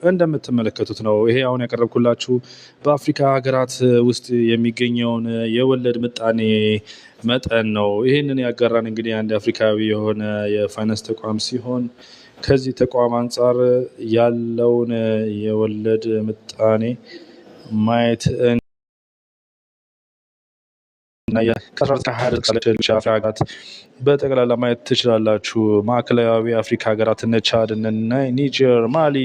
እንደምትመለከቱት ነው። ይሄ አሁን ያቀረብኩላችሁ በአፍሪካ ሀገራት ውስጥ የሚገኘውን የወለድ ምጣኔ መጠን ነው። ይህንን ያጋራን እንግዲህ አንድ አፍሪካዊ የሆነ የፋይናንስ ተቋም ሲሆን ከዚህ ተቋም አንጻር ያለውን የወለድ ምጣኔ ማየት ሀገራት በጠቅላላ ማየት ትችላላችሁ። ማዕከላዊ አፍሪካ ሀገራት እነ ቻድ፣ እነ ኒጀር፣ ማሊ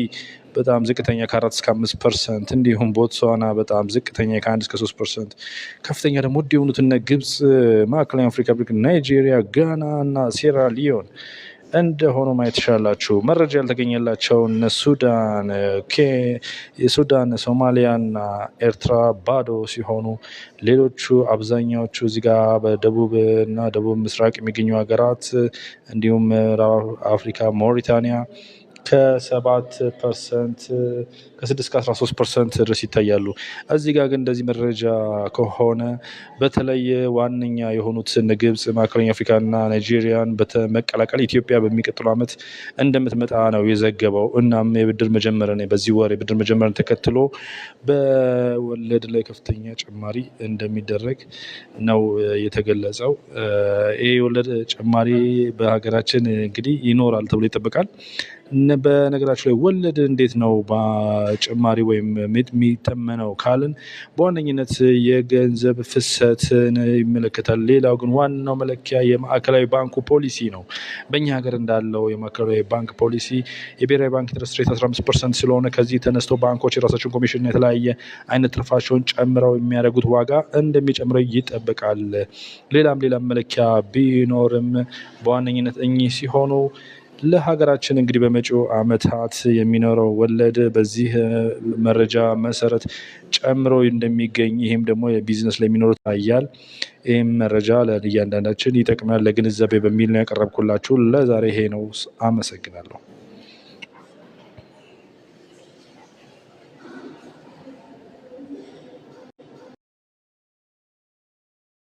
በጣም ዝቅተኛ ከ4 እስከ 5%፣ እንዲሁም ቦትስዋና በጣም ዝቅተኛ ከ1 እስከ 3%፣ ከፍተኛ ደግሞ ውድ የሆኑት እነ ግብጽ፣ ማዕከላዊ አፍሪካ፣ ናይጄሪያ፣ ጋና እና ሴራ ሊዮን እንደሆነ ማየት ትችላላችሁ። መረጃ ያልተገኘላቸው እነ ሱዳን፣ ሶማሊያና ኤርትራ ባዶ ሲሆኑ ሌሎቹ አብዛኛዎቹ እዚህ ጋር በደቡብ እና ደቡብ ምስራቅ የሚገኙ ሀገራት እንዲሁም ምዕራብ አፍሪካ ሞሪታኒያ ከ7% ከ6 እስከ 13% ድረስ ይታያሉ። እዚህ ጋር ግን እንደዚህ መረጃ ከሆነ በተለይ ዋነኛ የሆኑት ግብጽ፣ ማዕከላዊ አፍሪካና ናይጄሪያን በመቀላቀል ኢትዮጵያ በሚቀጥለው ዓመት እንደምትመጣ ነው የዘገበው። እናም የብድር መጀመርን በዚህ ወር የብድር መጀመርን ተከትሎ በወለድ ላይ ከፍተኛ ጭማሪ እንደሚደረግ ነው የተገለጸው። ይህ የወለድ ጭማሪ በሀገራችን እንግዲህ ይኖራል ተብሎ ይጠበቃል። በነገራችን ላይ ወለድ እንዴት ነው በጭማሪ ወይም የሚተመነው ካልን በዋነኝነት የገንዘብ ፍሰትን ይመለከታል። ሌላው ግን ዋናው መለኪያ የማዕከላዊ ባንኩ ፖሊሲ ነው። በእኛ ሀገር እንዳለው የማዕከላዊ ባንክ ፖሊሲ የብሔራዊ ባንክ ኢንተረስት ሬት 15% ስለሆነ ከዚህ ተነስቶ ባንኮች የራሳቸውን ኮሚሽን የተለያየ አይነት ትርፋቸውን ጨምረው የሚያደርጉት ዋጋ እንደሚጨምረው ይጠበቃል። ሌላም መለኪያ ቢኖርም በዋነኝነት እኚህ ሲሆኑ ለሀገራችን እንግዲህ በመጪው ዓመታት የሚኖረው ወለድ በዚህ መረጃ መሰረት ጨምሮ እንደሚገኝ ይህም ደግሞ የቢዝነስ ላይ የሚኖሩት ታያል። ይህም መረጃ ለእያንዳንዳችን ይጠቅማል ለግንዛቤ በሚል ነው ያቀረብኩላችሁ። ለዛሬ ይሄ ነው። አመሰግናለሁ።